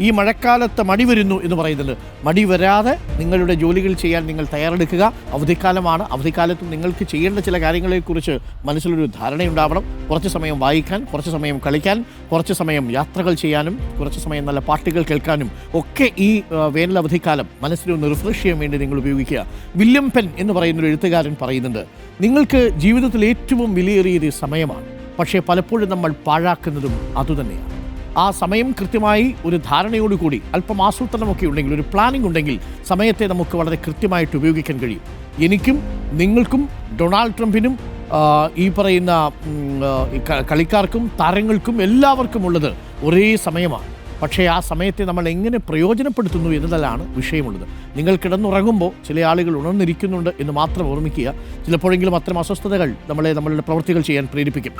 ഈ മഴക്കാലത്ത് മടി വരുന്നു എന്ന് പറയുന്നത്. മടി വരാതെ നിങ്ങളുടെ ജോലികൾ ചെയ്യാൻ നിങ്ങൾ തയ്യാറെടുക്കുക. അവധിക്കാലമാണ്. അവധിക്കാലത്ത് നിങ്ങൾക്ക് ചെയ്യേണ്ട ചില കാര്യങ്ങളെക്കുറിച്ച് മനസ്സിലൊരു ധാരണയുണ്ടാവണം. കുറച്ച് സമയം വായിക്കാൻ, കുറച്ച് സമയം കളിക്കാൻ, കുറച്ച് സമയം യാത്രകൾ ചെയ്യാനും, കുറച്ച് സമയം നല്ല പാട്ടുകൾ കേൾക്കാനും ഒക്കെ ഈ വേനൽ അവധിക്കാലം മനസ്സിലൊന്ന് റിഫ്രഷ് ചെയ്യാൻ വേണ്ടി നിങ്ങൾ ഉപയോഗിക്കുക. വില്യം പെൻ എന്ന് പറയുന്നൊരു എഴുത്തുകാരൻ പറയുന്നുണ്ട്, നിങ്ങൾക്ക് ജീവിതത്തിൽ ഏറ്റവും വിലയേറിയത് സമയമാണ്, പക്ഷേ പലപ്പോഴും നമ്മൾ പാഴാക്കുന്നതും അതുതന്നെയാണ്. ആ സമയം കൃത്യമായി ഒരു ധാരണയോടുകൂടി അല്പം ആസൂത്രണമൊക്കെ ഉണ്ടെങ്കിൽ, ഒരു പ്ലാനിംഗ് ഉണ്ടെങ്കിൽ സമയത്തെ നമുക്ക് വളരെ കൃത്യമായിട്ട് ഉപയോഗിക്കാൻ കഴിയും. എനിക്കും നിങ്ങൾക്കും ഡൊണാൾഡ് ട്രംപിനും ഈ പറയുന്ന കളിക്കാർക്കും താരങ്ങൾക്കും എല്ലാവർക്കും ഉള്ളത് ഒരേ സമയമാണ്. പക്ഷേ ആ സമയത്തെ നമ്മൾ എങ്ങനെ പ്രയോജനപ്പെടുത്തുന്നു എന്നതിലാണ് വിഷയമുള്ളത്. നിങ്ങൾ കിടന്നുറങ്ങുമ്പോൾ ചില ആളുകൾ ഉണർന്നിരിക്കുന്നുണ്ട് എന്ന് മാത്രം ഓർമ്മിക്കുക. ചിലപ്പോഴെങ്കിലും അത്തരം അസ്വസ്ഥതകൾ നമ്മളുടെ പ്രവൃത്തികൾ ചെയ്യാൻ പ്രേരിപ്പിക്കും.